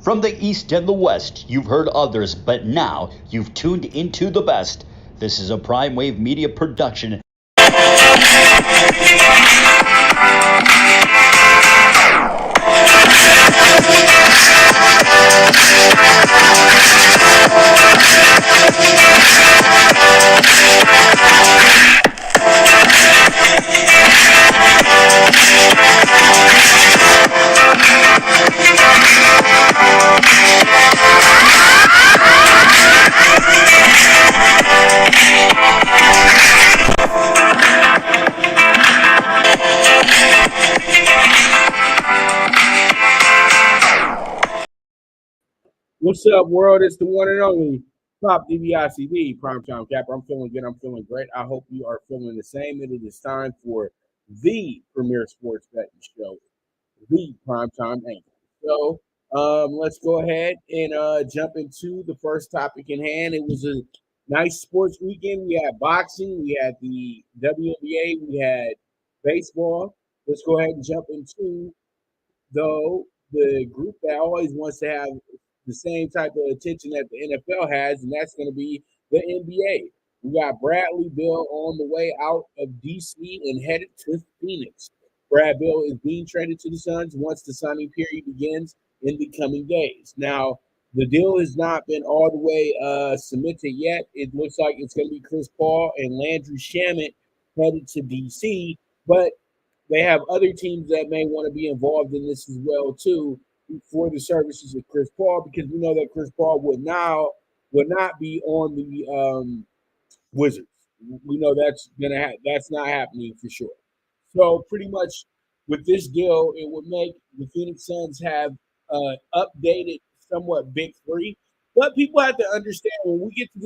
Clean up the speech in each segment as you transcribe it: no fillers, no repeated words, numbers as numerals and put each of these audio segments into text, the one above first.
From the East and the West, you've heard others, but now you've tuned into the best. This is a Prime Wave Media production. What's up, world? It's the one and only Top DBICD, Primetime Capper. I'm feeling good. I'm feeling great. I hope you are feeling the same. It is time for the premier sports betting show, the Primetime Angles. So let's go ahead and jump into the first topic in hand. It was a nice sports weekend. We had boxing, we had the WNBA, we had baseball. Let's go ahead and jump into, though, the group that always wants to have the same type of attention that the NFL has, and that's going to be the NBA. We got Bradley Beal on the way out of DC and headed to Phoenix. Brad Beal is being traded to the Suns once the signing period begins in the coming days. Now, the deal has not been all the way submitted yet. It looks like it's going to be Chris Paul and Landry Shamet headed to DC, but they have other teams that may want to be involved in this as well too, for the services of Chris Paul, because we know that Chris Paul would not be on the Wizards. We know that's that's not happening for sure. So pretty much with this deal, it would make the Phoenix Suns have updated somewhat big three. But people have to understand, when we get to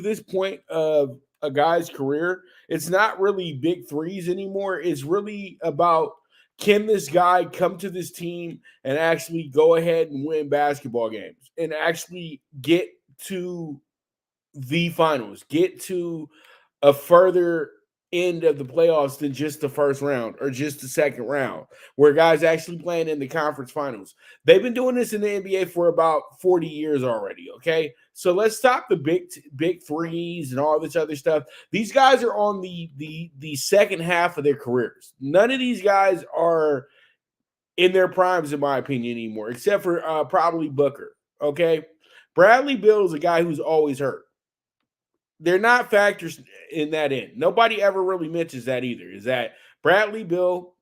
this point of a guy's career, it's not really big threes anymore. It's really about, can this guy come to this team and actually go ahead and win basketball games and actually get to the finals, get to a further end of the playoffs than just the first round or just the second round, where guys actually playing in the conference finals. They've been doing this in the NBA for about 40 years already, okay? So let's stop the big threes and all this other stuff. These guys are on the second half of their careers. None of these guys are in their primes, in my opinion, anymore, except for probably Booker, okay? Bradley Beal is a guy who's always hurt. They're not factors in that end. Nobody ever really mentions that either, is that Bradley Beal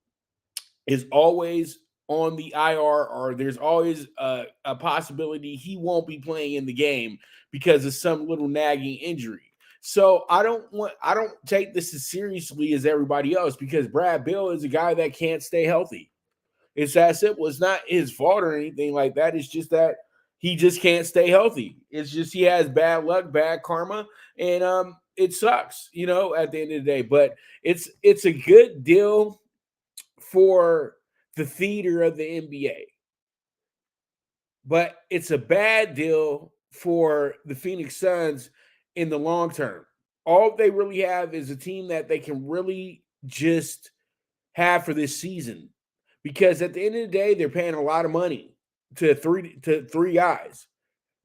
is always on the IR, or there's always a possibility he won't be playing in the game because of some little nagging injury. So I don't take this as seriously as everybody else, because Brad Beal is a guy that can't stay healthy. It's that simple. It's not his fault or anything like that. It's just that he just can't stay healthy. It's just he has bad luck, bad karma, and it sucks, at the end of the day. But it's a good deal for the theater of the NBA. But it's a bad deal for the Phoenix Suns in the long term. All they really have is a team that they can really just have for this season. Because at the end of the day, they're paying a lot of money to three guys.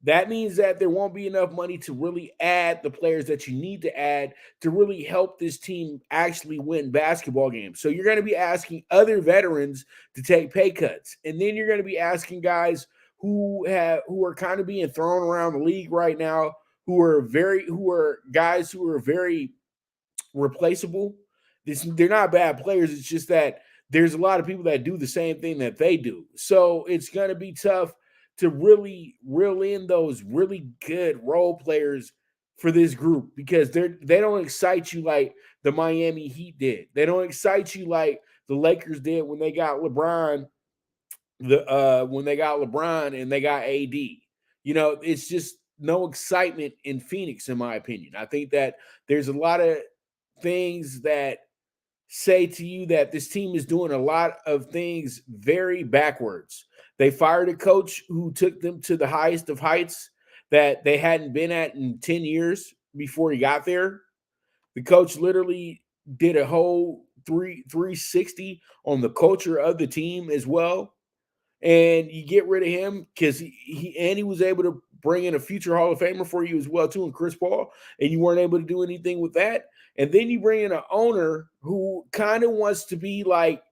That means that there won't be enough money to really add the players that you need to add to really help this team actually win basketball games. So you're going to be asking other veterans to take pay cuts. And then you're going to be asking guys who are kind of being thrown around the league right now, who are guys who are very replaceable. They're not bad players. It's just that there's a lot of people that do the same thing that they do. So it's going to be tough to really reel in those really good role players for this group, because they don't excite you like the Miami Heat did. They don't excite you like the Lakers did when they got LeBron, when they got LeBron and they got AD. It's just no excitement in Phoenix, in my opinion. I think that there's a lot of things that say to you that this team is doing a lot of things very backwards. They fired a coach who took them to the highest of heights that they hadn't been at in 10 years before he got there. The coach literally did a whole 360 on the culture of the team as well. and you get rid of him because he was able to bring in a future Hall of Famer for you as well too, and Chris Paul, and you weren't able to do anything with that. And then you bring in an owner who kind of wants to be like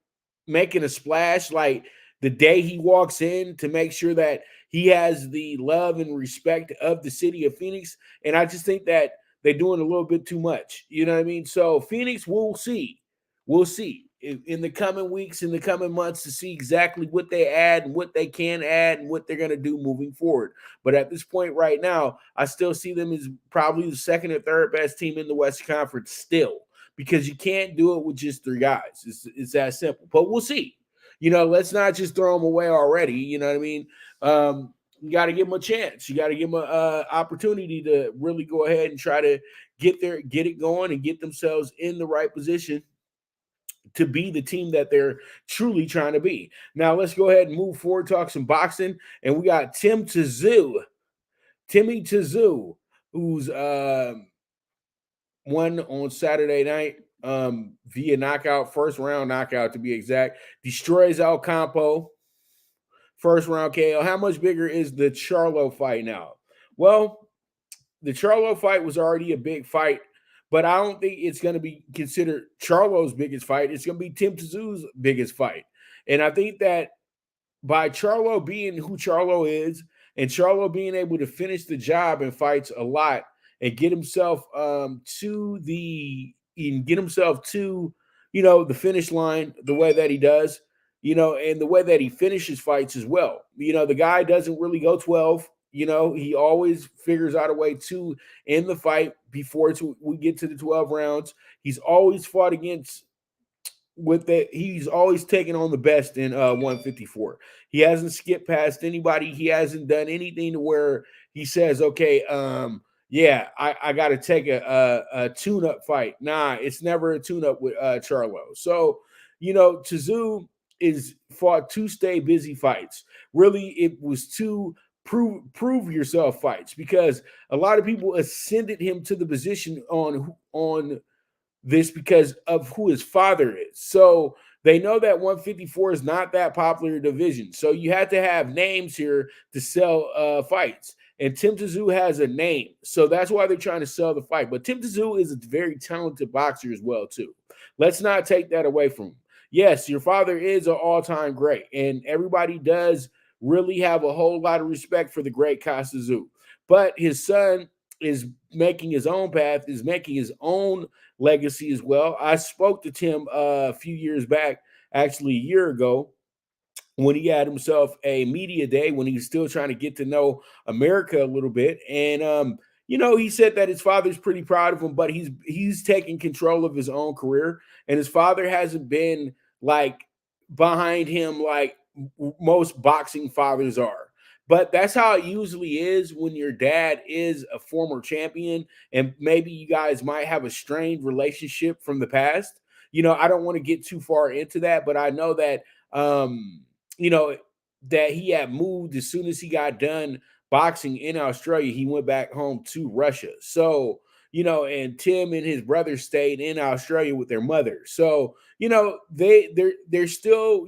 making a splash, like the day he walks in, to make sure that he has the love and respect of the city of Phoenix. And I just think that they're doing a little bit too much. You know what I mean? So Phoenix, we'll see. We'll see in the coming weeks, in the coming months, to see exactly what they add and what they can add and what they're going to do moving forward. But at this point right now, I still see them as probably the second or third best team in the Western Conference still, because you can't do it with just three guys. It's that simple. But we'll see. Let's not just throw them away already. You know what I mean? You got to give them a chance. You got to give them an opportunity to really go ahead and try to get it going and get themselves in the right position to be the team that they're truly trying to be. Now, let's go ahead and move forward, talk some boxing. And we got Timmy Tyszu, who's won on Saturday night via knockout, first round knockout to be exact. Destroys Ocampo, first round KO. How much bigger is the Charlo fight now? Well, the Charlo fight was already a big fight, but I don't think it's going to be considered Charlo's biggest fight. It's going to be Tim Tyszu's biggest fight. And I think that by Charlo being who Charlo is, and Charlo being able to finish the job in fights a lot and get himself to the finish line the way that he does, and the way that he finishes fights as well. The guy doesn't really go 12. He always figures out a way to end the fight before we get to the 12 rounds. He's always fought against he's always taken on the best in 154. He hasn't skipped past anybody. He hasn't done anything to where he says, okay, I got to take a tune-up fight. Nah, it's never a tune-up with Charlo. So, Tyszu is fought two stay busy fights. Really, it was two prove yourself fights, because a lot of people ascended him to the position on this because of who his father is. So they know that 154 is not that popular division. So you had to have names here to sell fights. And Tim Tyszu has a name. So that's why they're trying to sell the fight. But Tim Tyszu is a very talented boxer as well, too. Let's not take that away from him. Yes, your father is an all-time great, and everybody does really have a whole lot of respect for the great Tyszu. But his son is making his own path, is making his own legacy as well. I spoke to Tim a few years back, actually a year ago, when he had himself a media day, when he was still trying to get to know America a little bit. And, he said that his father's pretty proud of him, but he's taking control of his own career. And his father hasn't been like behind him like most boxing fathers are. But that's how it usually is when your dad is a former champion, and maybe you guys might have a strained relationship from the past. I don't want to get too far into that, but I know that that he had moved as soon as he got done boxing in Australia. He went back home to Russia. So, and Tim and his brother stayed in Australia with their mother. So, they're still,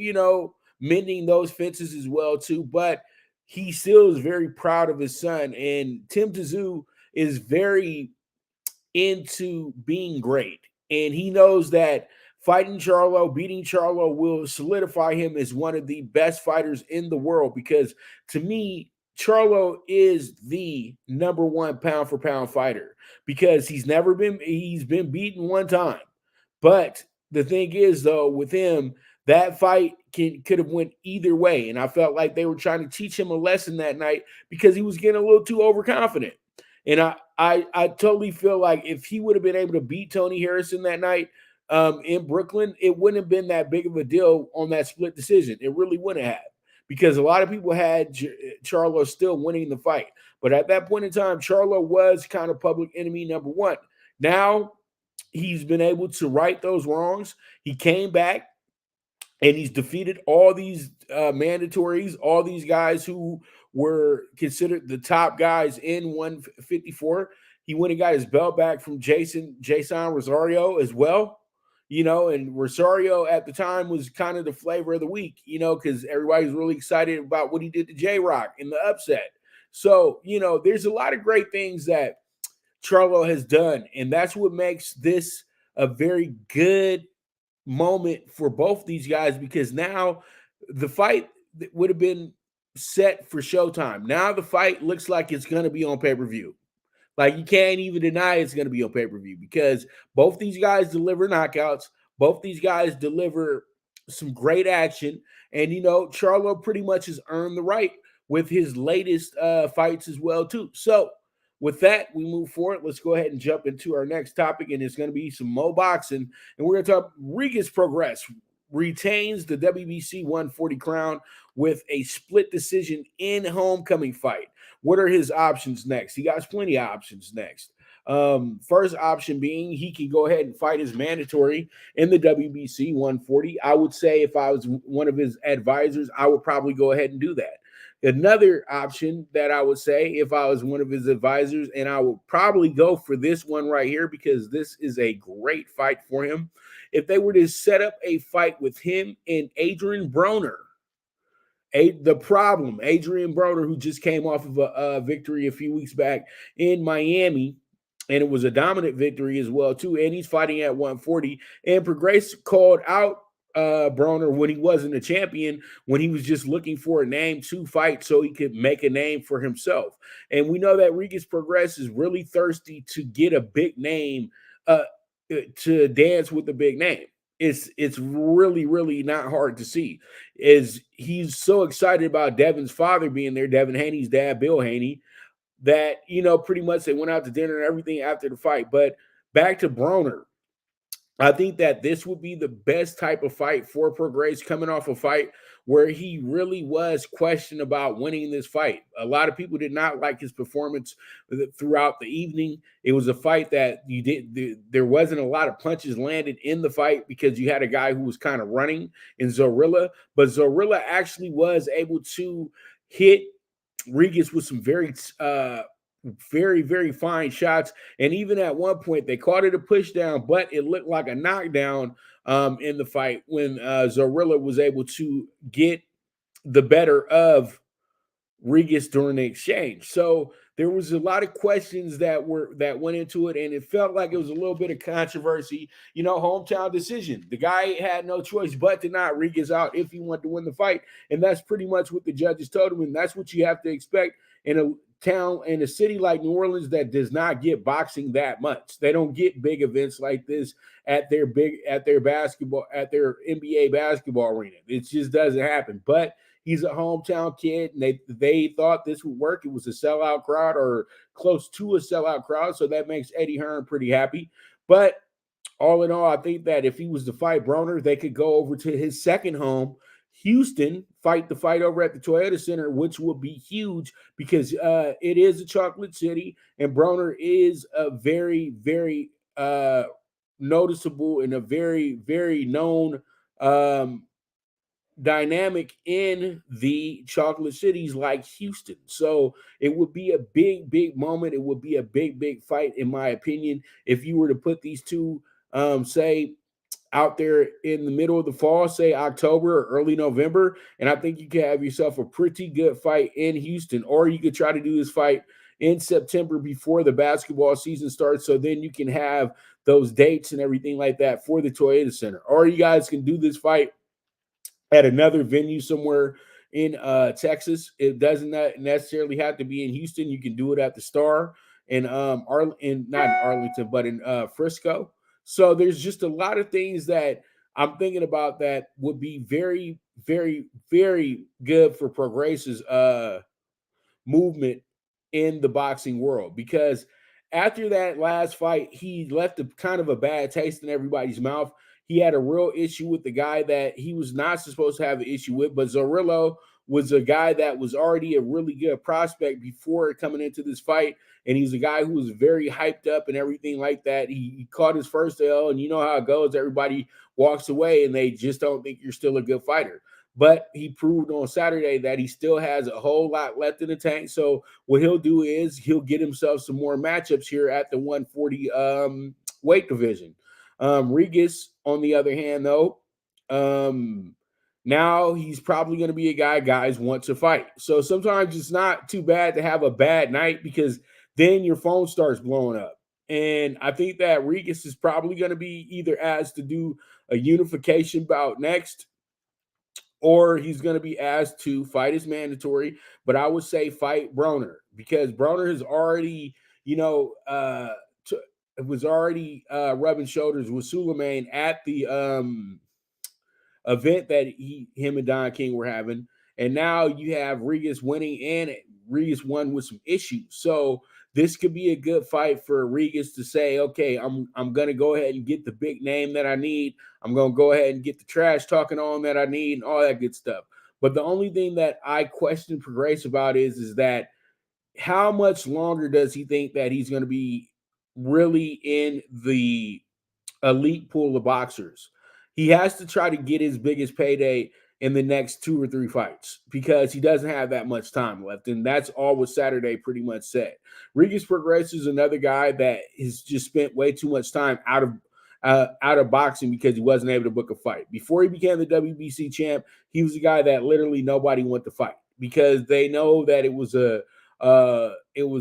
mending those fences as well too. But he still is very proud of his son. And Tim Tyszu is very into being great. And he knows that fighting Charlo, beating Charlo will solidify him as one of the best fighters in the world. Because to me, Charlo is the number one pound for pound fighter, because he's been beaten one time. But the thing is, though, with him, that fight could have went either way. And I felt like they were trying to teach him a lesson that night, because he was getting a little too overconfident. And I totally feel like if he would have been able to beat Tony Harrison that night in Brooklyn, it wouldn't have been that big of a deal on that split decision. It really wouldn't have, because a lot of people had Charlo still winning the fight. But at that point in time, Charlo was kind of public enemy number one. Now he's been able to right those wrongs. He came back and he's defeated all these mandatories, all these guys who were considered the top guys in 154. He went and got his belt back from Jason Rosario as well. and Rosario at the time was kind of the flavor of the week, because everybody's really excited about what he did to J-Rock in the upset. So, there's a lot of great things that Charlo has done, and that's what makes this a very good moment for both these guys, because now the fight that would have been set for Showtime. Now the fight looks like it's going to be on pay-per-view. Like, you can't even deny it's going to be on pay-per-view, because both these guys deliver knockouts. Both these guys deliver some great action. And, Charlo pretty much has earned the right with his latest fights as well, too. So, with that, we move forward. Let's go ahead and jump into our next topic, and it's going to be some Mo boxing. And we're going to talk Regis Prograis retains the WBC 140 crown with a split decision in homecoming fight. What are his options next? He got plenty of options next. First option being he can go ahead and fight his mandatory in the WBC 140. I would say if I was one of his advisors, I would probably go ahead and do that. Another option that I would say if I was one of his advisors, and I would probably go for this one right here because this is a great fight for him. If they were to set up a fight with him and Adrian Broner, the problem, Adrian Broner, who just came off of a victory a few weeks back in Miami, and it was a dominant victory as well, too, and he's fighting at 140, and Prograis called out Broner when he wasn't a champion, when he was just looking for a name to fight so he could make a name for himself. And we know that Regis Prograis is really thirsty to get a big name, to dance with a big name. It's really, really not hard to see. Is he's so excited about Devin's father being there, Devin Haney's dad, Bill Haney, that, pretty much they went out to dinner and everything after the fight. But back to Broner, I think that this would be the best type of fight for Prograis, coming off a fight where he really was questioned about winning this fight. A lot of people did not like his performance throughout the evening. It was a fight that there wasn't a lot of punches landed in the fight because you had a guy who was kind of running in Zorilla, but Zorilla actually was able to hit Regis with some very, very fine shots. And even at one point, they called it a push down, but it looked like a knockdown in the fight when Zorilla was able to get the better of Regis during the exchange. So there was a lot of questions that went into it, and it felt like it was a little bit of controversy. Hometown decision. The guy had no choice but to knock Regis out if he wanted to win the fight, and that's pretty much what the judges told him, and that's what you have to expect in a town, in a city like New Orleans that does not get boxing that much. They don't get big events like this at their NBA basketball arena. It just doesn't happen. But he's a hometown kid, and they thought this would work. It was a sellout crowd, or close to a sellout crowd, so that makes Eddie Hearn pretty happy. But all in all, I think that if he was to fight Broner, they could go over to his second home, Houston, fight the fight over at the Toyota Center, which would be huge because it is a chocolate city, and Broner is a very, very noticeable and a very, very known dynamic in the chocolate cities like Houston. So it would be a big, big moment. It would be a big, big fight, in my opinion, if you were to put these two, say, out there in the middle of the fall, say October or early November, and I think you could have yourself a pretty good fight in Houston. Or you could try to do this fight in September before the basketball season starts, so then you can have those dates and everything like that for the Toyota Center. Or you guys can do this fight at another venue somewhere in Texas. It doesn't necessarily have to be in Houston. You can do it at the Star in not in Arlington, but in Frisco. So there's just a lot of things that I'm thinking about that would be very, very, very good for Prograis' movement in the boxing world, because after that last fight, he left a kind of a bad taste in everybody's mouth. He had a real issue with the guy that he was not supposed to have an issue with, but Zorrillo was a guy that was already a really good prospect before coming into this fight, and he's a guy who was very hyped up and everything like that. He caught his first L, and you know how it goes. Everybody walks away, and they just don't think you're still a good fighter. But he proved on Saturday that he still has a whole lot left in the tank. So what he'll do is he'll get himself some more matchups here at the 140 weight division. Regis, on the other hand, though, now he's probably going to be a guy guys want to fight. So sometimes it's not too bad to have a bad night because then your phone starts blowing up. And I think that Regis is probably going to be either asked to do a unification bout next, or he's going to be asked to fight as mandatory. But I would say fight Broner because Broner has already, was already rubbing shoulders with Suleiman at the event that him and Don King were having. And now you have Regis winning, and Regis won with some issues. So this could be a good fight for Regis to say, okay, I'm gonna go ahead and get the big name that I need. I'm gonna go ahead and get the trash talking on that I need and all that good stuff. But the only thing that I question Prograis about is that how much longer does he think that he's going to be really in the elite pool of boxers? He has to try to get his biggest payday in the next 2 or 3 fights because he doesn't have that much time left. And that's all what Saturday pretty much said. Regis Prograis is another guy that has just spent way too much time out of boxing because he wasn't able to book a fight. Before he became the WBC champ, he was a guy that literally nobody wanted to fight because they know that it was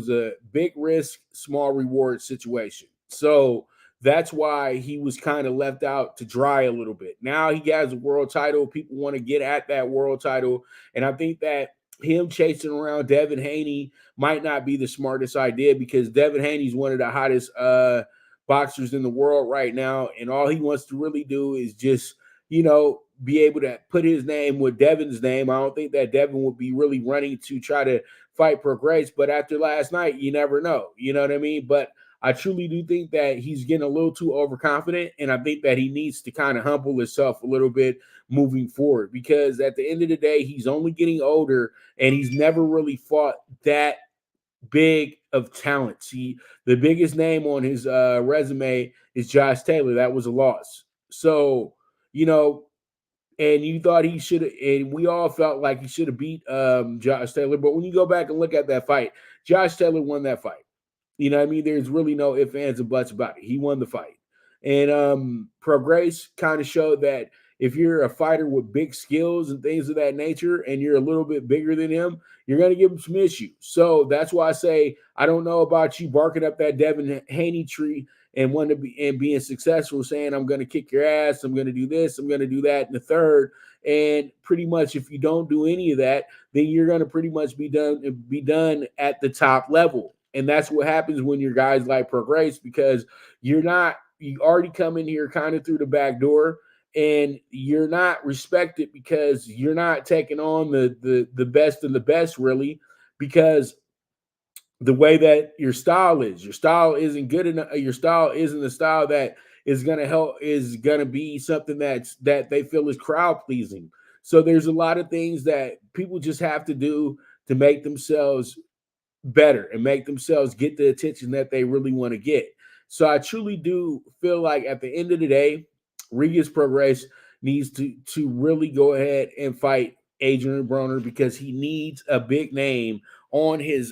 a big risk, small reward situation. So that's why he was kind of left out to dry a little bit. Now he has a world title. People want to get at that world title. And I think that him chasing around Devin Haney might not be the smartest idea because Devin Haney's one of the hottest boxers in the world right now. And all he wants to really do is just, be able to put his name with Devin's name. I don't think that Devin would be really running to try to fight Prograis. But after last night, you never know. You know what I mean? But I truly do think that he's getting a little too overconfident, and I think that he needs to kind of humble himself a little bit moving forward because at the end of the day, he's only getting older, and he's never really fought that big of talent. See, the biggest name on his resume is Josh Taylor. That was a loss. So, and you thought he should have, and we all felt like he should have beat Josh Taylor. But when you go back and look at that fight, Josh Taylor won that fight. You know what I mean? There's really no ifs, ands, and buts about it. He won the fight. And Prograis kind of showed that if you're a fighter with big skills and things of that nature, and you're a little bit bigger than him, you're going to give him some issues. So that's why I say I don't know about you barking up that Devin Haney tree and wanting to be and being successful, saying I'm going to kick your ass, I'm going to do this, I'm going to do that in the third. And pretty much, if you don't do any of that, then you're going to pretty much be done at the top level. And that's what happens when you're guys like Prograis because you already come in here kind of through the back door and you're not respected because you're not taking on the best of the best really because the way that your style isn't good enough. Your style isn't the style that is going to be something that they feel is crowd pleasing. So there's a lot of things that people just have to do to make themselves better and make themselves get the attention that they really want to get. So I truly do feel like at the end of the day, Regis Prograis needs to really go ahead and fight Adrian Broner because he needs a big name on his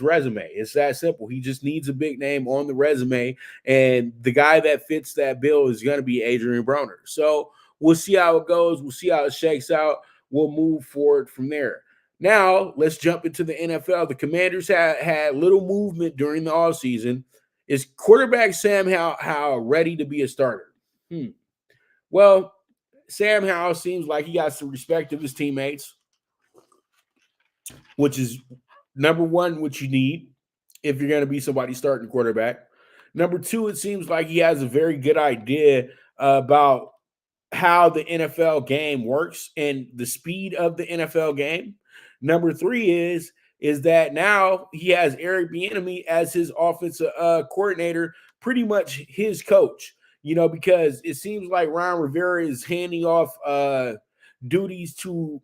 resume. It's that simple. He just needs a big name on the resume, and the guy that fits that bill is going to be Adrian Broner. So we'll see how it goes. We'll see how it shakes out. We'll move forward from there. Now, let's jump into the NFL. The Commanders had little movement during the offseason. Is quarterback Sam Howell ready to be a starter? Well, Sam Howell seems like he got some respect of his teammates, which is number one, what you need if you're going to be somebody starting quarterback. Number two, it seems like he has a very good idea about how the NFL game works and the speed of the NFL game. Number three is that now he has Eric Bieniemy as his offensive coordinator, pretty much his coach, because it seems like Ron Rivera is handing off duties to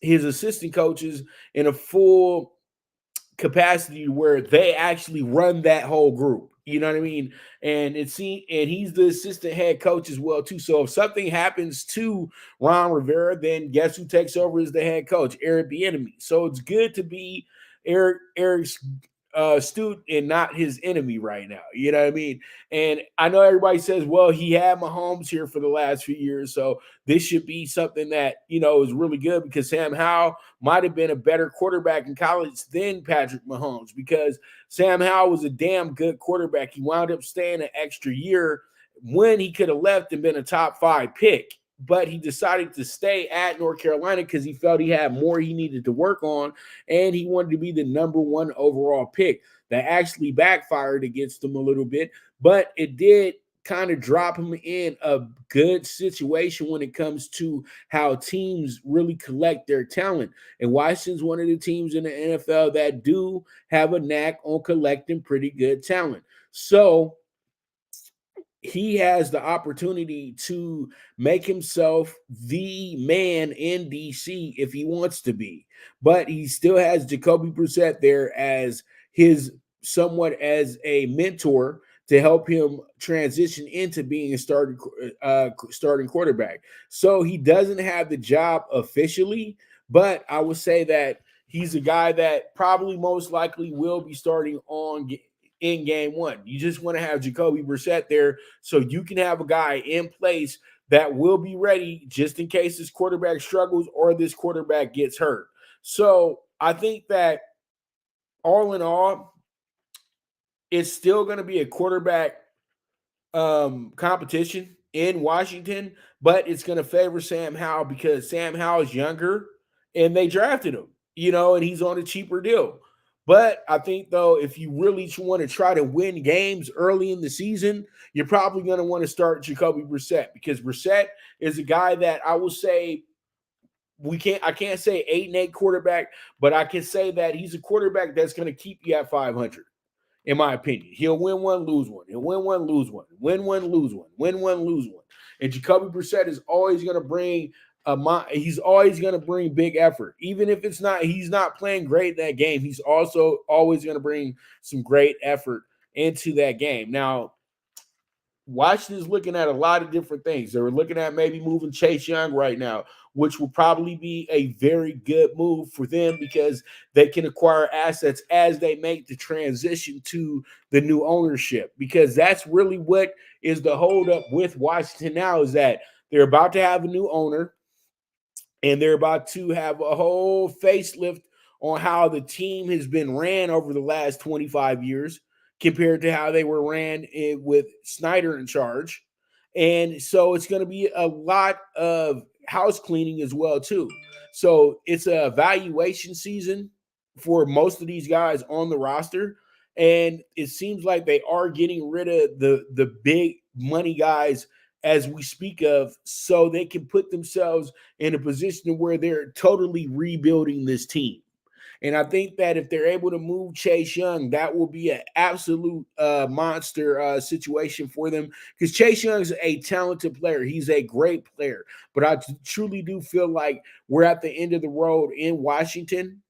his assistant coaches in a full capacity where they actually run that whole group. You know what I mean? And he's the assistant head coach as well too. So if something happens to Ron Rivera, then guess who takes over as the head coach? Eric Bieniemy. So it's good to be Eric's student and not his enemy right now. You know what I mean? And I know everybody says, well, he had Mahomes here for the last few years, so this should be something that, is really good because Sam Howell might have been a better quarterback in college than Patrick Mahomes because Sam Howell was a damn good quarterback. He wound up staying an extra year when he could have left and been a top 5 pick. But he decided to stay at North Carolina because he felt he had more he needed to work on, and he wanted to be the number 1 overall pick. That actually backfired against him a little bit, but it did kind of drop him in a good situation when it comes to how teams really collect their talent. And Washington's one of the teams in the NFL that do have a knack on collecting pretty good talent. So he has the opportunity to make himself the man in DC if he wants to be. But he still has Jacoby Brissett there as his somewhat as a mentor to help him transition into being a starting quarterback. So he doesn't have the job officially, but I would say that he's a guy that probably most likely will be starting in game 1. You just want to have Jacoby Brissett there so you can have a guy in place that will be ready just in case this quarterback struggles or this quarterback gets hurt. So I think that all in all, it's still going to be a quarterback competition in Washington, but it's going to favor Sam Howell because Sam Howell is younger and they drafted him, and he's on a cheaper deal. But I think, though, if you really want to try to win games early in the season, you're probably going to want to start Jacoby Brissett because Brissett is a guy that I will say I can't say 8-8 quarterback, but I can say that he's a quarterback that's going to keep you at 500, in my opinion. He'll win one, lose one. He'll win one, lose one. Win one, lose one. Win one, lose one. And Jacoby Brissett is always going to bring he's always going to bring big effort. Even if he's not playing great in that game, he's also always going to bring some great effort into that game. Now, Washington's looking at a lot of different things. They're looking at maybe moving Chase Young right now, which will probably be a very good move for them because they can acquire assets as they make the transition to the new ownership. Because that's really what is the holdup with Washington now is that they're about to have a new owner. And they're about to have a whole facelift on how the team has been ran over the last 25 years compared to how they were ran with Snyder in charge. And so it's going to be a lot of house cleaning as well, too. So it's a evaluation season for most of these guys on the roster. And it seems like they are getting rid of the big money guys as we speak of, so they can put themselves in a position where they're totally rebuilding this team. And I think that if they're able to move Chase Young, that will be an absolute monster situation for them because Chase Young is a talented player. He's a great player. But I truly do feel like we're at the end of the road in Washington.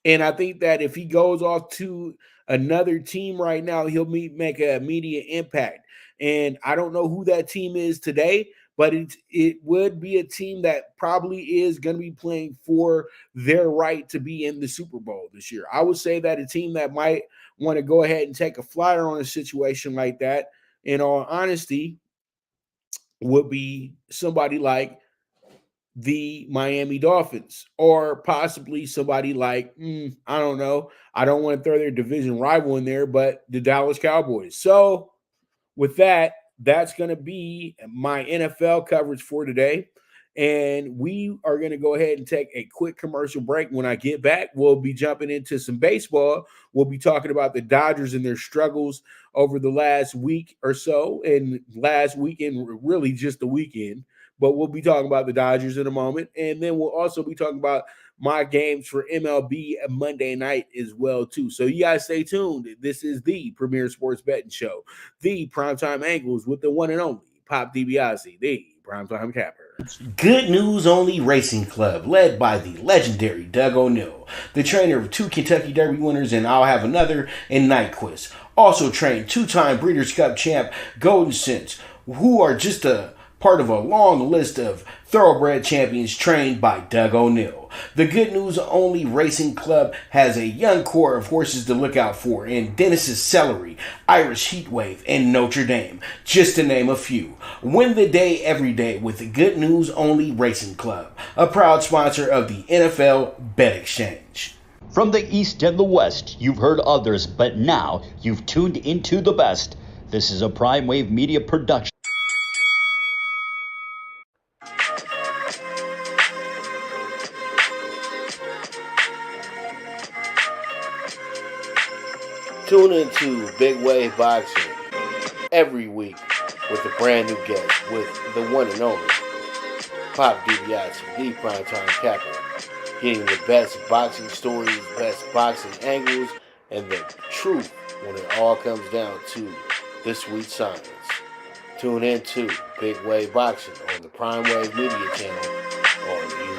And I think that if he goes off to another team right now, he'll make an immediate impact. And I don't know who that team is today, but it would be a team that probably is going to be playing for their right to be in the Super Bowl this year. I would say that a team that might want to go ahead and take a flyer on a situation like that, in all honesty, would be somebody like the Miami Dolphins or possibly somebody like, I don't know. I don't want to throw their division rival in there, but the Dallas Cowboys. So with that, that's going to be my NFL coverage for today. And we are going to go ahead and take a quick commercial break. When I get back, we'll be jumping into some baseball. We'll be talking about the Dodgers and their struggles over the last week or so. And last weekend, really just the weekend. But we'll be talking about the Dodgers in a moment. And then we'll also be talking about my games for MLB Monday night as well, too. So you guys stay tuned. This is the premier sports betting show, the Primetime Angles with the one and only Pop DiBiase, the Primetime Capper. Good News Only Racing Club, led by the legendary Doug O'Neill, the trainer of 2 Kentucky Derby winners, and I'll have another in Nyquist. Also trained 2-time Breeders' Cup champ Golden Sense, who are just a part of a long list of thoroughbred champions trained by Doug O'Neill. The Good News Only Racing Club has a young core of horses to look out for in Dennis's Celery, Irish Heatwave, and Notre Dame, just to name a few. Win the day every day with the Good News Only Racing Club, a proud sponsor of the NFL Bet Exchange. From the East and the West, you've heard others, but now you've tuned into the best. This is a Prime Wave Media production. Tune into Big Wave Boxing every week with a brand new guest with the one and only Pop DiBiase, the PrimeTime Capper, getting the best boxing stories, best boxing angles, and the truth when it all comes down to the sweet science. Tune in to Big Wave Boxing on the Prime Wave Media channel on YouTube.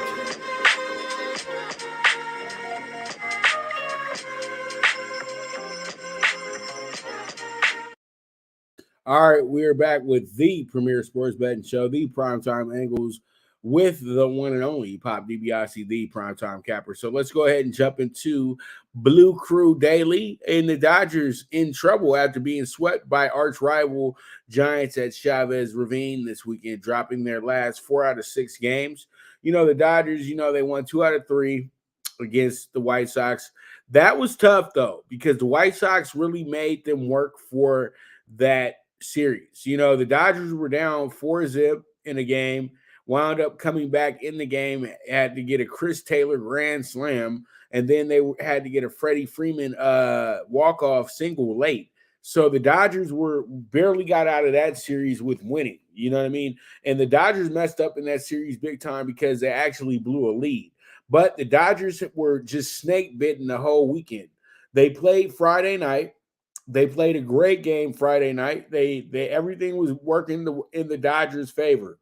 All right, we are back with the premier sports betting show, the Primetime Angles, with the one and only Pop DiBiase, the Primetime Capper. So let's go ahead and jump into Blue Crew Daily. And the Dodgers in trouble after being swept by arch rival Giants at Chavez Ravine this weekend, dropping their last 4 out of 6 games. You know, the Dodgers, they won 2 out of 3 against the White Sox. That was tough, though, because the White Sox really made them work for that series. The Dodgers were down 4-0 in a game, wound up coming back in the game, had to get a Chris Taylor grand slam, and then they had to get a Freddie Freeman walk-off single late. So the Dodgers barely got out of that series with winning. You know what I mean? And the Dodgers messed up in that series big time because they actually blew a lead. But the Dodgers were just snake bitten the whole weekend. They played Friday night. They played a great game Friday night. They everything was working in the Dodgers' favor,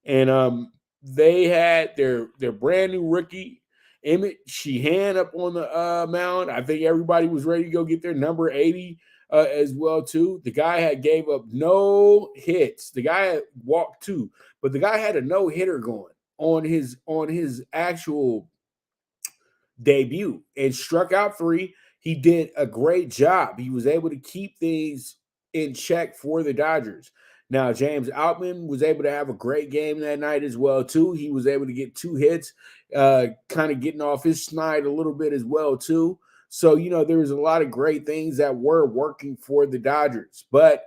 and they had their brand new rookie Emmett Sheehan up on the mound. I think everybody was ready to go get their number 80 as well too. The guy had gave up no hits. The guy had walked 2, but the guy had a no hitter going on his actual debut and struck out 3. He did a great job. He was able to keep things in check for the Dodgers. Now, James Outman was able to have a great game that night as well, too. He was able to get 2 hits, kind of getting off his snide a little bit as well, too. So, there was a lot of great things that were working for the Dodgers. But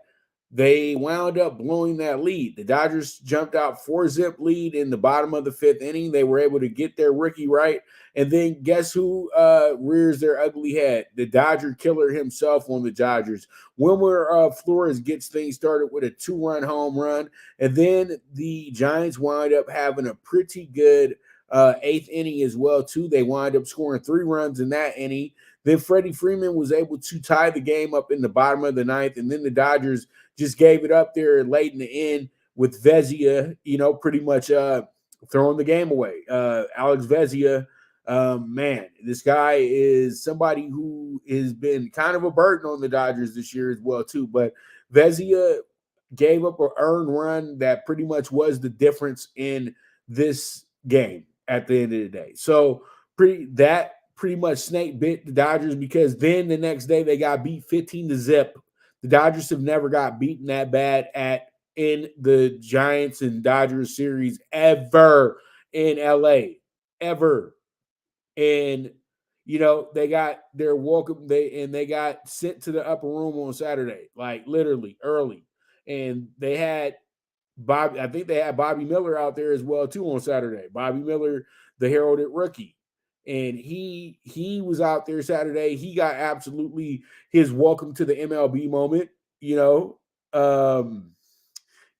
they wound up blowing that lead. The Dodgers jumped out 4-zip lead in the bottom of the 5th inning. They were able to get their rookie right. And then guess who rears their ugly head? The Dodger killer himself on the Dodgers. Wilmer Flores gets things started with a 2-run home run. And then the Giants wind up having a pretty good 8th inning as well, too. They wind up scoring 3 runs in that inning. Then Freddie Freeman was able to tie the game up in the bottom of the 9th. And then the Dodgers just gave it up there late in the end with Vezia, pretty much throwing the game away. Alex Vezia, man, this guy is somebody who has been kind of a burden on the Dodgers this year as well, too. But Vezia gave up an earned run that pretty much was the difference in this game at the end of the day. So pretty much snake bit the Dodgers, because then the next day they got beat 15-0. The Dodgers have never got beaten that bad in the Giants and Dodgers series ever in LA, ever. And they got their welcome. They got sent to the upper room on Saturday, like literally early. And they had I think they had Bobby Miller out there as well too on Saturday. Bobby Miller, the heralded rookie. And he was out there Saturday. He got absolutely his welcome to the MLB moment,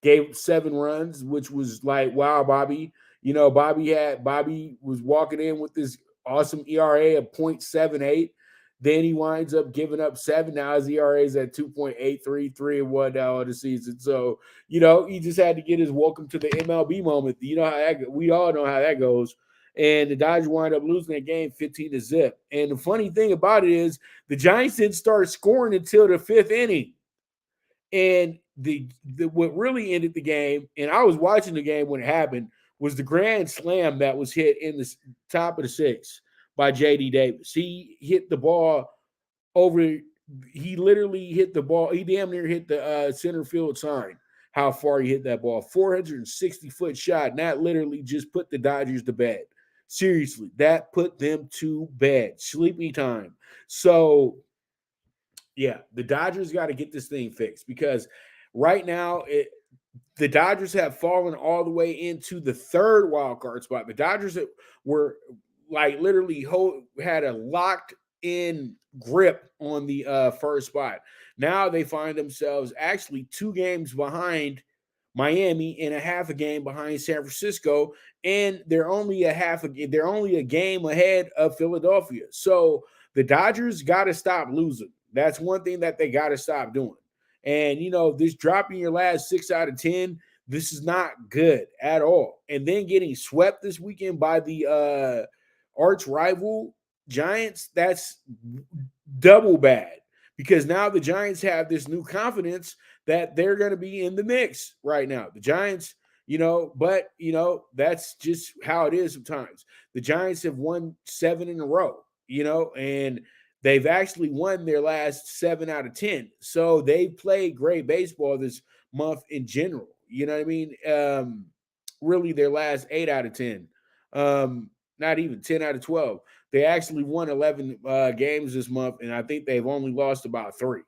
gave 7 runs, which was like, wow, Bobby. Bobby was walking in with this awesome ERA of 0.78. Then he winds up giving up 7. Now his ERA is at 2.833 and 1 now of the season. So, he just had to get his welcome to the MLB moment. We all know how that goes. And the Dodgers wind up losing that game 15-0. And the funny thing about it is the Giants didn't start scoring until the 5th inning. And what really ended the game, and I was watching the game when it happened, was the grand slam that was hit in the top of the sixth by J.D. Davis. He hit the ball over. He literally hit the ball. He damn near hit the center field sign. How far he hit that ball? 460-foot shot. And that literally just put the Dodgers to bed. Seriously, that put them to bed. Sleepy time. So, yeah, the Dodgers got to get this thing fixed because right now the Dodgers have fallen all the way into the third wild card spot. The Dodgers were like literally had a locked in grip on the first spot. Now they find themselves actually 2 games behind Miami and a half a game behind San Francisco, and they're only a game ahead of Philadelphia. So the Dodgers got to stop losing. That's one thing that they got to stop doing. And this dropping your last 6 out of 10, this is not good at all. And then getting swept this weekend by the arch rival Giants, that's double bad because now the Giants have this new confidence that they're going to be in the mix right now. The Giants, but that's just how it is sometimes. The Giants have won 7 in a row, and they've actually won their last 7 out of 10. So they've played great baseball this month in general. You know what I mean? Really their last 8 out of 10. Not even 10 out of 12. They actually won 11 games this month, and I think they've only lost about 3.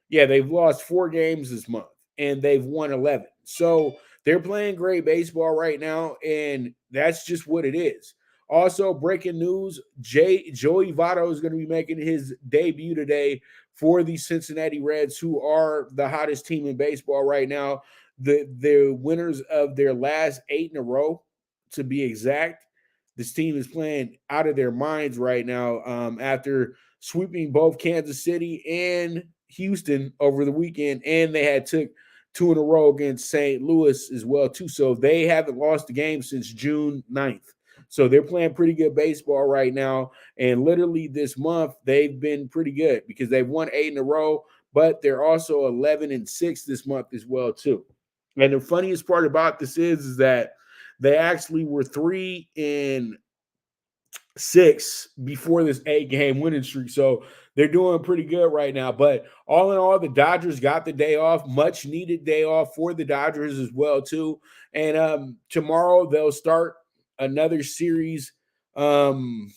Yeah, they've lost 4 games this month, and they've won 11. So they're playing great baseball right now, and that's just what it is. Also, breaking news, Joey Votto is going to be making his debut today for the Cincinnati Reds, who are the hottest team in baseball right now. The winners of their last 8 in a row, to be exact. This team is playing out of their minds right now after sweeping both Kansas City and Houston over the weekend, and they had took 2 in a row against St. Louis as well, too. So they haven't lost a game since June 9th. So they're playing pretty good baseball right now. And literally this month, they've been pretty good because they've won 8 in a row, but they're also 11-6 this month as well, too. And the funniest part about this is that they actually were 3-6 before this 8-game winning streak. So they're doing pretty good right now. But all in all, the Dodgers got the day off, much needed day off for the Dodgers as well, too. And tomorrow they'll start another series. The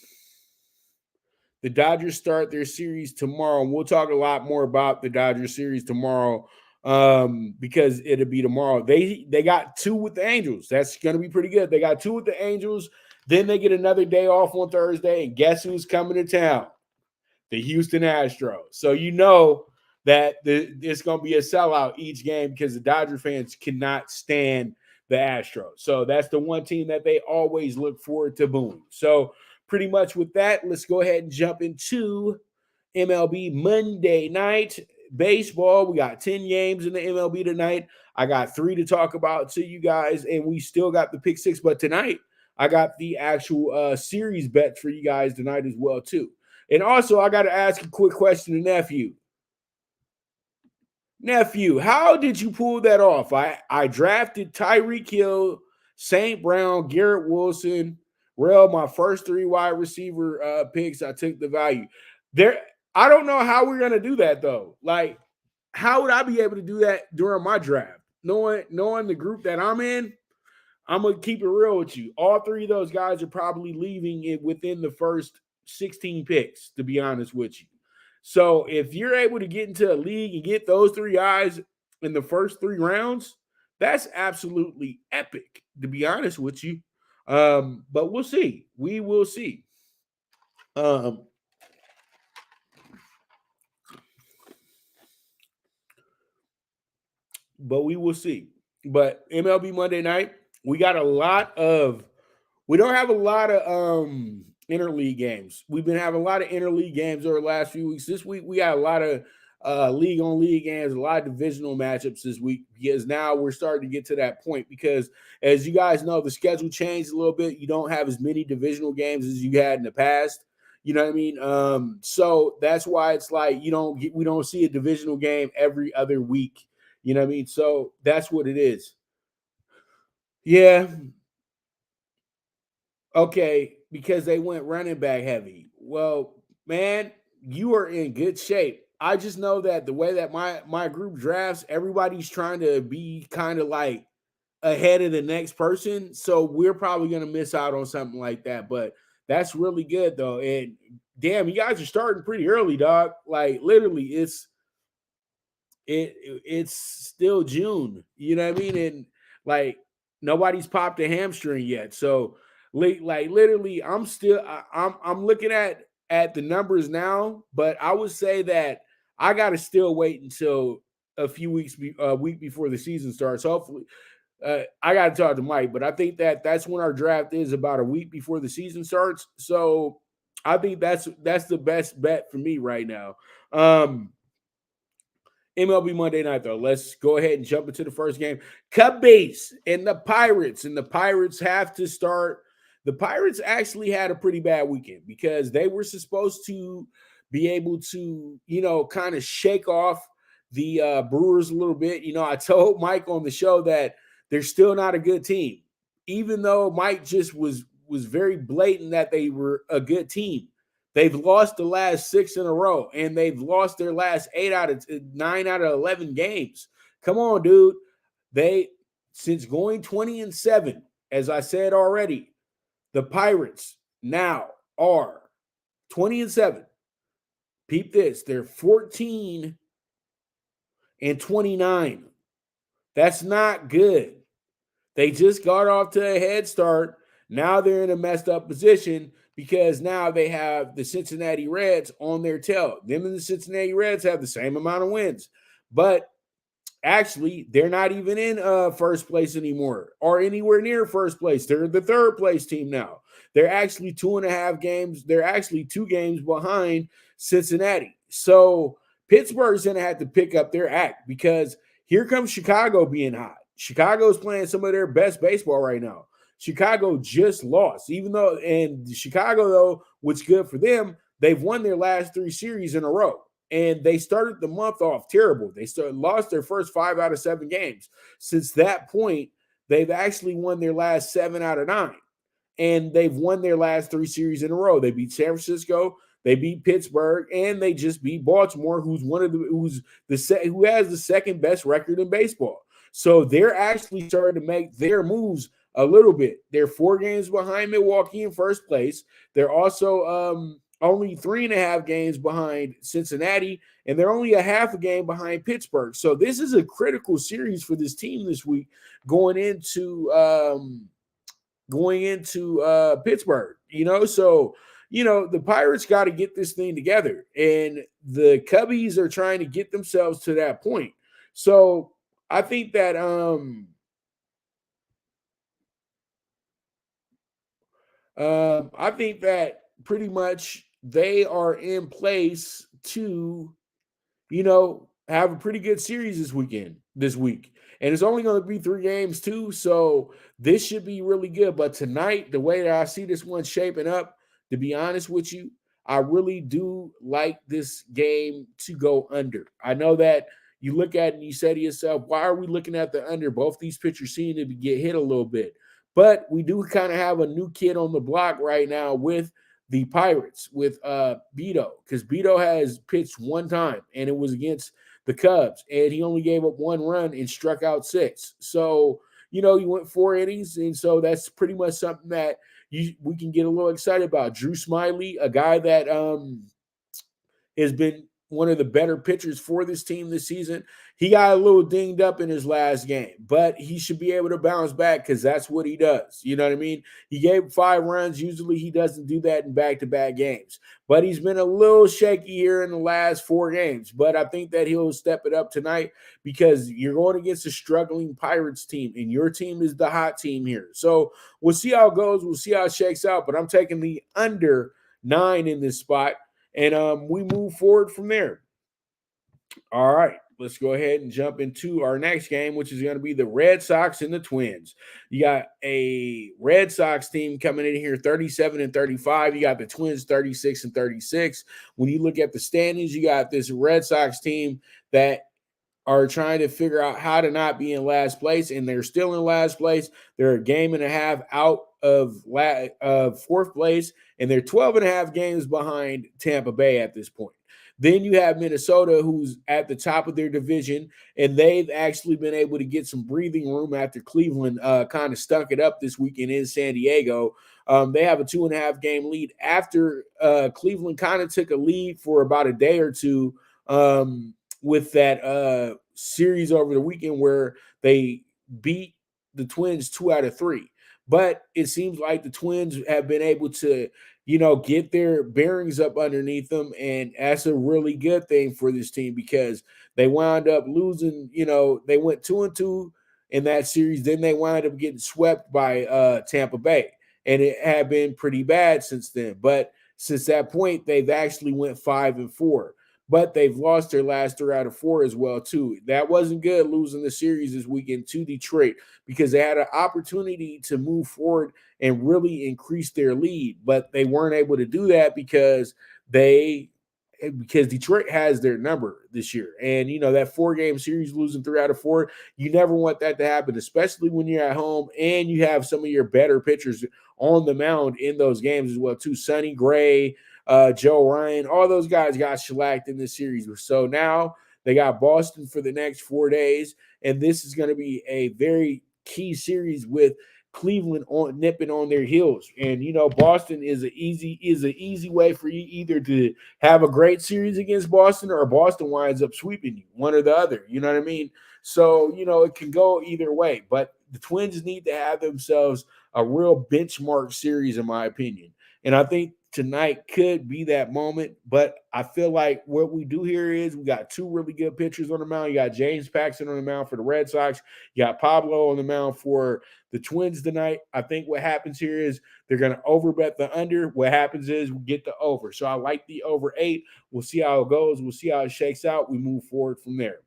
Dodgers start their series tomorrow. And we'll talk a lot more about the Dodgers series tomorrow. Because it'll be tomorrow. They got 2 with the Angels. That's going to be pretty good. They got 2 with the Angels. Then they get another day off on Thursday. And guess who's coming to town? The Houston Astros. So that it's going to be a sellout each game because the Dodger fans cannot stand the Astros. So that's the one team that they always look forward to booing. So pretty much with that, let's go ahead and jump into MLB Monday Night Baseball. We got 10 games in the MLB tonight. I got 3 to talk about to you guys, and we still got the pick 6. But tonight, I got the actual series bets for you guys tonight as well, too. And also, I got to ask a quick question to Nephew. Nephew, how did you pull that off? I drafted Tyreek Hill, St. Brown, Garrett Wilson, my first 3 wide receiver picks. I took the value. I don't know how we're going to do that, though. Like, how would I be able to do that during my draft? Knowing the group that I'm in, I'm going to keep it real with you. All 3 of those guys are probably leaving it within the first 16 picks, to be honest with you. So if you're able to get into a league and get those 3 guys in the first 3 rounds, that's absolutely epic, to be honest with you. But we'll see. We will see. But we will see. But MLB Monday Night, we don't have a lot of interleague games. We've been having a lot of interleague games over the last few weeks. This week, we got a lot of league-on-league games, a lot of divisional matchups this week because now we're starting to get to that point because, as you guys know, the schedule changed a little bit. You don't have as many divisional games as you had in the past. You know what I mean? So that's why it's like we don't see a divisional game every other week. You know what I mean? So that's what it is. Yeah. Okay, because they went running back heavy. Well, man, you are in good shape. I just know that the way that my group drafts, everybody's trying to be kind of like ahead of the next person. So we're probably going to miss out on something like that. But that's really good, though. And damn, you guys are starting pretty early, dog. Like, literally, it's still June. You know what I mean? And like, nobody's popped a hamstring yet. So, like, literally, I'm looking at the numbers now, but I would say that I got to still wait until a few weeks, a week before the season starts. Hopefully, I got to talk to Mike, but I think that that's when our draft is, about a week before the season starts. So I think that's the best bet for me right now. MLB Monday night, though. Let's go ahead and jump into the first game. Cubbies and the Pirates. And the Pirates have to start. The Pirates actually had a pretty bad weekend because they were supposed to be able to, kind of shake off the Brewers a little bit. I told Mike on the show that they're still not a good team, even though Mike just was very blatant that they were a good team. They've lost the last 6 in a row, and they've lost their last 9 out of 11 games. Come on, dude. Since going 20-7, as I said already, the Pirates now are 20-7. Peep this. They're 14-29. That's not good. They just got off to a head start. Now they're in a messed up position because now they have the Cincinnati Reds on their tail. Them and the Cincinnati Reds have the same amount of wins. But actually, they're not even in first place anymore or anywhere near first place. They're the third place team now. They're actually 2.5 games. They're actually 2 games behind Cincinnati. So Pittsburgh's going to have to pick up their act because here comes Chicago being hot. Chicago's playing some of their best baseball right now. Chicago just lost, and Chicago, though, what's good for them, they've won their last 3 series in a row. And they started the month off terrible. They lost their first 5 out of 7 games. Since that point, they've actually won their last 7 out of 9. And they've won their last 3 series in a row. They beat San Francisco, they beat Pittsburgh, and they just beat Baltimore, who has the second best record in baseball. So they're actually starting to make their moves a little bit. They're 4 games behind Milwaukee in first place. They're also only 3.5 games behind Cincinnati, and they're only a half a game behind Pittsburgh. So this is a critical series for this team this week going into Pittsburgh. So the Pirates got to get this thing together, and the Cubbies are trying to get themselves to that point. So I think that pretty much they are in place to, have a pretty good series this week. And it's only going to be 3 games too. So this should be really good. But tonight, the way that I see this one shaping up, to be honest with you, I really do like this game to go under. I know that you look at it and you say to yourself, why are we looking at the under? Both these pitchers seem to get hit a little bit. But we do kind of have a new kid on the block right now with the Pirates, with Beal, because Beal has pitched 1 time, and it was against the Cubs, and he only gave up 1 run and struck out 6. So, he went 4 innings, and so that's pretty much something that we can get a little excited about. Drew Smyly, a guy that has been one of the better pitchers for this team this season. He got a little dinged up in his last game, but he should be able to bounce back because that's what he does. You know what I mean? He gave 5 runs. Usually he doesn't do that in back-to-back games, but he's been a little shaky here in the last 4 games. But I think that he'll step it up tonight because you're going against a struggling Pirates team, and your team is the hot team here. So we'll see how it goes. We'll see how it shakes out, but I'm taking the under 9 in this spot. And we move forward from there. All right, let's go ahead and jump into our next game, which is going to be the Red Sox and the Twins. You got a Red Sox team coming in here 37-35. You got the Twins 36-36. When you look at the standings, you got this Red Sox team that are trying to figure out how to not be in last place, and they're still in last place. They're a game and a half out of fourth place, and they're 12 and a half games behind Tampa Bay at this point. Then you have Minnesota, who's at the top of their division, and they've actually been able to get some breathing room after Cleveland kind of stunk it up this weekend in San Diego. They have a 2.5 game lead after Cleveland kind of took a lead for about a day or two with that series over the weekend where they beat the Twins 2 out of 3. But it seems like the Twins have been able to, get their bearings up underneath them. And that's a really good thing for this team because they wound up losing, they went 2-2 in that series. Then they wound up getting swept by Tampa Bay. And it had been pretty bad since then. But since that point, they've actually went 5-4. But they've lost their last 3 out of 4 as well, too. That wasn't good, losing the series this weekend to Detroit because they had an opportunity to move forward and really increase their lead. But they weren't able to do that because Detroit has their number this year. And, that 4-game series losing 3 out of 4, you never want that to happen, especially when you're at home and you have some of your better pitchers on the mound in those games as well, too. Sonny Gray, Joe Ryan, all those guys got shellacked in this series. So now they got Boston for the next 4 days, and this is going to be a very key series with Cleveland nipping on their heels. And Boston is an easy way for you either to have a great series against Boston or Boston winds up sweeping you, one or the other. You know what I mean? So it can go either way. But the Twins need to have themselves a real benchmark series, in my opinion. And I think tonight could be that moment, but I feel like what we do here is we got 2 really good pitchers on the mound. You got James Paxton on the mound for the Red Sox. You got Pablo on the mound for the Twins tonight. I think what happens here is they're going to overbet the under. What happens is we get the over. So I like the over 8. We'll see how it goes. We'll see how it shakes out. We move forward from there.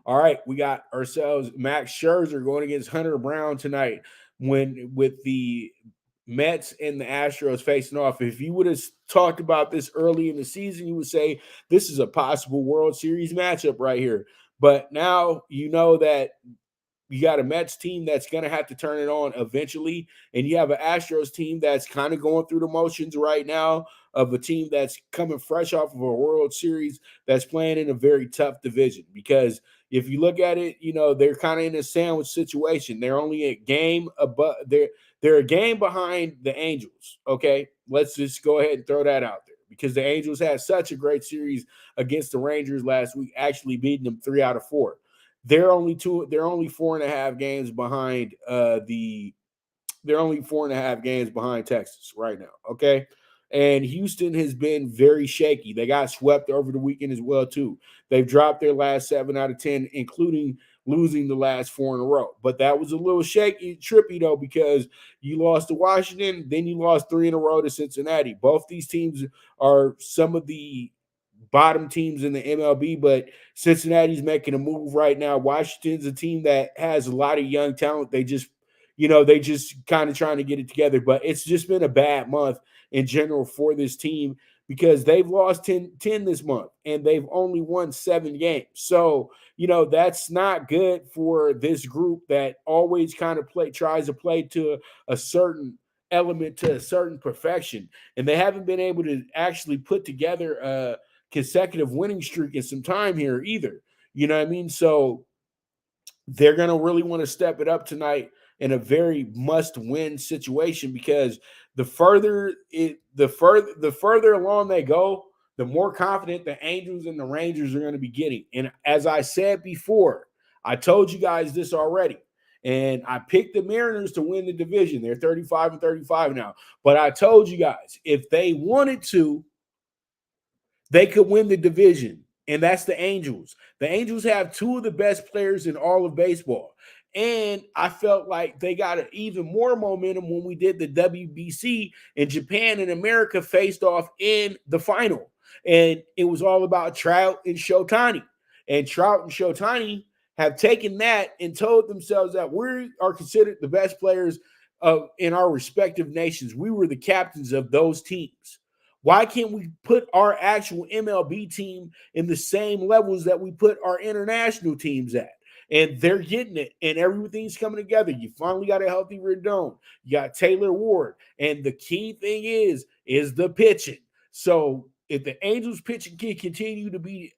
All right, we got ourselves Max Scherzer going against Hunter Brown tonight with the Mets and the Astros facing off. If you would have talked about this early in the season, you would say this is a possible World Series matchup right here. But now you know that you got a Mets team that's going to have to turn it on eventually, and you have an Astros team that's kind of going through the motions right now of a team that's coming fresh off of a World Series that's playing in a very tough division. Because if you look at it, they're kind of in a sandwich situation. They're only a game above. They're a game behind the Angels. Okay, let's just go ahead and throw that out there because the Angels had such a great series against the Rangers last week, actually beating them 3 out of 4. They're only 4.5 games behind They're only 4.5 games behind Texas right now. Okay. And Houston has been very shaky. They got swept over the weekend as well, too. They've dropped their last 7 out of 10, including losing the last 4 in a row. But that was a little trippy, though, because you lost to Washington, then you lost 3 in a row to Cincinnati. Both these teams are some of the bottom teams in the MLB, but Cincinnati's making a move right now. Washington's a team that has a lot of young talent. They just kind of trying to get it together, but it's just been a bad month in general for this team because they've lost 10 this month and they've only won 7 games. So, that's not good for this group that always kind of tries to play to a certain element, to a certain perfection. And they haven't been able to actually put together a consecutive winning streak in some time here either. You know what I mean? So they're going to really want to step it up tonight in a very must-win situation because the further along they go, the more confident the Angels and the Rangers are going to be getting. And as I said before, I told you guys this already, and I picked the Mariners to win the division. They're 35-35 now. But I told you guys, if they wanted to, they could win the division, and that's the Angels. The Angels have 2 of the best players in all of baseball. And I felt like they got even more momentum when we did the WBC and Japan and America faced off in the final. And it was all about Trout and Shotani. And Trout and Shotani have taken that and told themselves that we are considered the best players in our respective nations. We were the captains of those teams. Why can't we put our actual MLB team in the same levels that we put our international teams at? And they're getting it, and everything's coming together. You finally got a healthy Rendon. You got Taylor Ward. And the key thing is the pitching. So if the Angels pitching can continue to be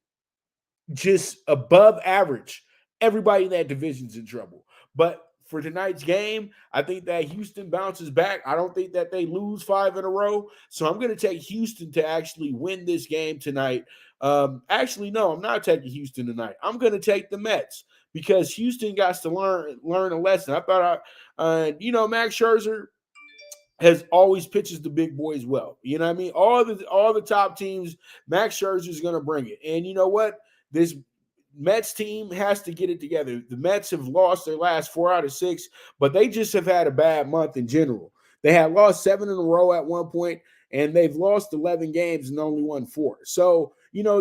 just above average, everybody in that division's in trouble. But for tonight's game, I think that Houston bounces back. I don't think that they lose 5 in a row. So I'm going to take Houston to actually win this game tonight. Actually, no, I'm not taking Houston tonight. I'm going to take the Mets because Houston got to learn a lesson. I thought, Max Scherzer has always pitches the big boys well. You know what I mean? All the top teams, Max Scherzer is going to bring it. And you know what? This Mets team has to get it together. The Mets have lost their last 4 out of 6, but they just have had a bad month in general. They had lost 7 in a row at one point, and they've lost 11 games and only won 4. So,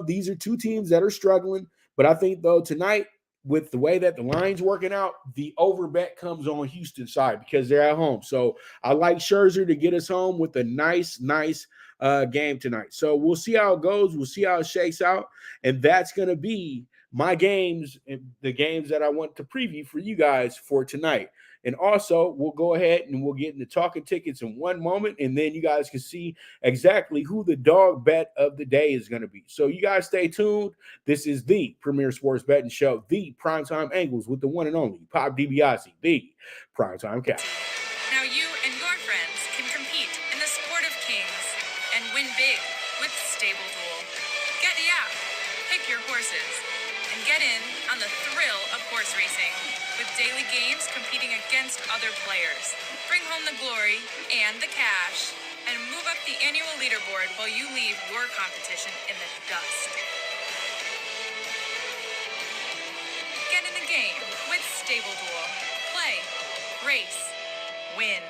these are two teams that are struggling. But I think, though, tonight, with the way that the line's working out, the over bet comes on Houston's side because they're at home. So I like Scherzer to get us home with a nice game tonight. So we'll see how it goes. We'll see how it shakes out. And that's going to be my games, the games that I want to preview for you guys for tonight. And also, we'll go ahead and we'll get into talking tickets in one moment, and then you guys can see exactly who the dog bet of the day is going to be. So you guys stay tuned. This is the premier sports betting show, the Primetime Angles, with the one and only Pop DiBiase, the Primetime Cap. Now you and your friends can compete in the sport of kings and win big with Stable Duel. Get the app, pick your horses, and get in on the thrill of horse racing with daily games competing against other players. Bring home the glory and the cash, and move up the annual leaderboard while you leave your competition in the dust. Get in the game with Stable Duel. Play, race, win.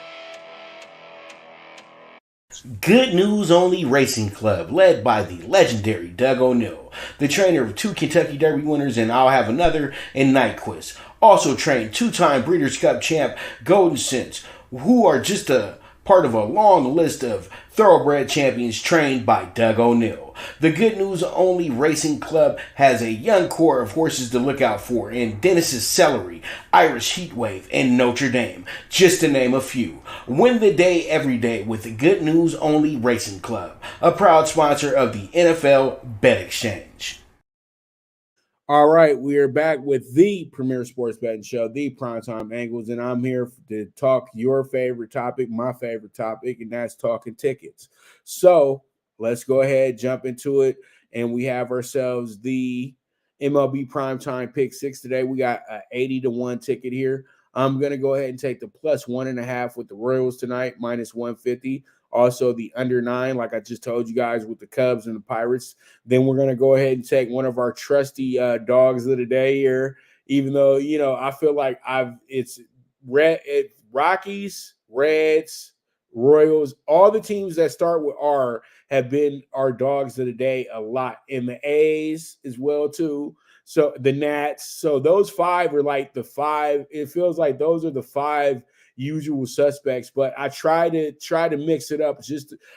Good News Only Racing Club, led by the legendary Doug O'Neill, the trainer of 2 Kentucky Derby winners, and I'll have another in Nyquist. Also trained 2-time Breeders' Cup champ Golden Sense, who are just a part of a long list of thoroughbred champions trained by Doug O'Neill. The Good News Only Racing Club has a young core of horses to look out for in Dennis's Celery, Irish Heatwave, and Notre Dame, just to name a few. Win the day every day with the Good News Only Racing Club, a proud sponsor of the NFL Bet Exchange. All right, we are back with the premier sports betting show, the Primetime Angles, and I'm here to talk your favorite topic, my favorite topic, and that's talking tickets. So let's go ahead, jump into it, and we have ourselves the MLB PrimeTime PK6 today. We got an 80-1 ticket here. I'm going to go ahead and take the plus 1.5 with the Royals tonight, minus 150. Also, the under 9, like I just told you guys, with the Cubs and the Pirates. Then we're going to go ahead and take one of our trusty dogs of the day here, even though, I feel like it's Rockies, Reds, Royals, all the teams that start with R have been our dogs of the day a lot. And the A's as well, too. So the Nats. So those 5 are like the 5. It feels like those are the 5 usual suspects, but I try to mix it up.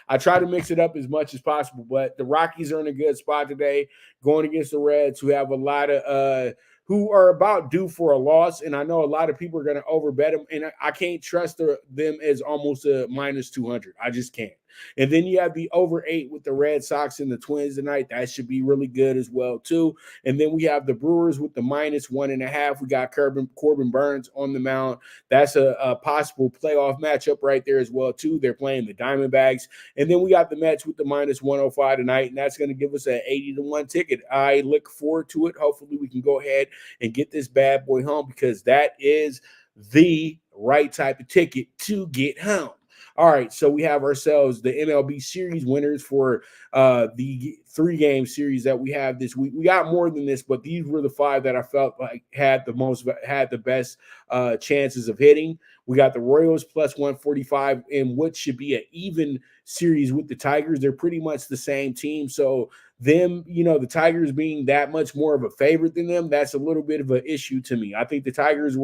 I try to mix it up as much as possible. But the Rockies are in a good spot today, going against the Reds, who have a lot of who are about due for a loss, and I know a lot of people are going to overbet them, and I can't trust them as almost a minus 200. I just can't. And then you have the over 8 with the Red Sox and the Twins tonight. That should be really good as well, too. And then we have the Brewers with the minus 1.5. We got Corbin Burns on the mound. That's a possible playoff matchup right there as well, too. They're playing the Diamondbacks. And then we got the Mets with the minus 105 tonight, and that's going to give us an 80-1 ticket. I look forward to it. Hopefully we can go ahead and get this bad boy home, because that is the right type of ticket to get home. All right, so we have ourselves the MLB Series Winners for the 3-game series that we have this week. We got more than this, but these were the 5 that I felt like had the best chances of hitting. We got the Royals plus 145 in what should be an even series with the Tigers. They're pretty much the same team, so them, the Tigers being that much more of a favorite than them, that's a little bit of an issue to me. I think the Tigers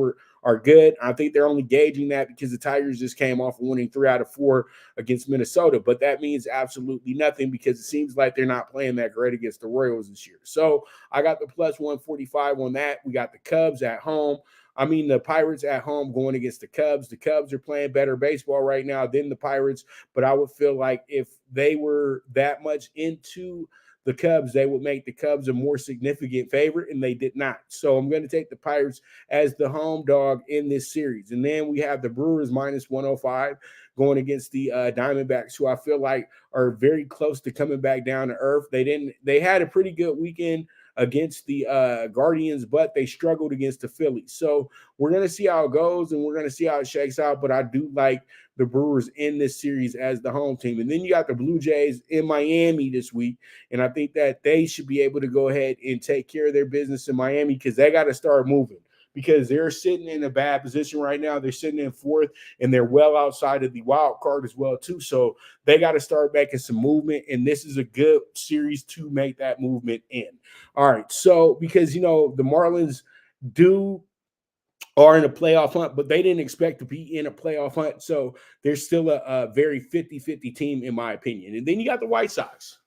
are good. I think they're only gauging that because the Tigers just came off winning 3 out of 4 against Minnesota, but that means absolutely nothing because it seems like they're not playing that great against the Royals this year. So I got the plus 145 on that. We got the Cubs at home. The Pirates at home going against the Cubs. The Cubs are playing better baseball right now than the Pirates, but I would feel like if they were that much into the Cubs, they would make the Cubs a more significant favorite, and they did not. So I'm going to take the Pirates as the home dog in this series. And then we have the Brewers minus 105 going against the Diamondbacks, who I feel like are very close to coming back down to earth. They had a pretty good weekend against the Guardians, but they struggled against the Phillies. So we're going to see how it goes, and we're going to see how it shakes out, but I do like the Brewers in this series as the home team. And then you got the Blue Jays in Miami this week, and I think that they should be able to go ahead and take care of their business in Miami because they got to start moving because they're sitting in a bad position right now. They're sitting in 4th, and they're well outside of the wild card as well, too. So they got to start making some movement, and this is a good series to make that movement in. All right, so because, the Marlins are in a playoff hunt, but they didn't expect to be in a playoff hunt, so they're still a very 50-50 team, in my opinion. And then you got the White Sox.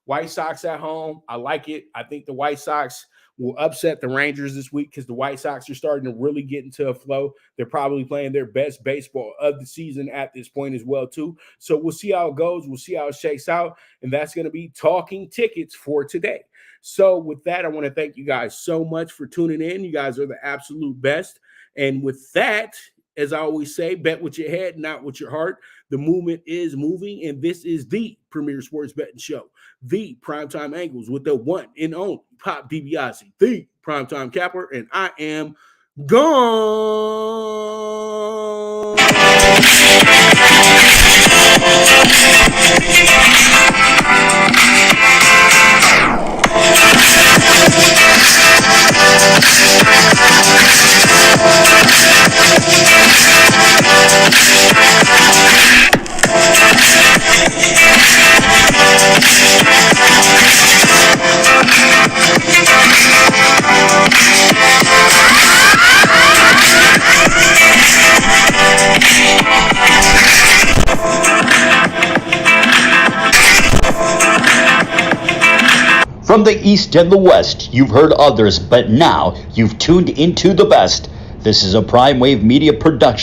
White Sox at home. I like it. I think the White Sox will upset the Rangers this week because the White Sox are starting to really get into a flow. They're probably playing their best baseball of the season at this point as well, too. So we'll see how it goes. We'll see how it shakes out. And that's going to be Talking Tickets for today. So with that, I want to thank you guys so much for tuning in. You guys are the absolute best. And with that, as I always say, bet with your head, not with your heart. The movement is moving, and this is the premier sports betting show, the Primetime Angles, with the one and only Pop DiBiase, the Primetime Capper, and I am gone. From the East and the West, you've heard others, but now you've tuned into the best. This is a Prime Wave Media production.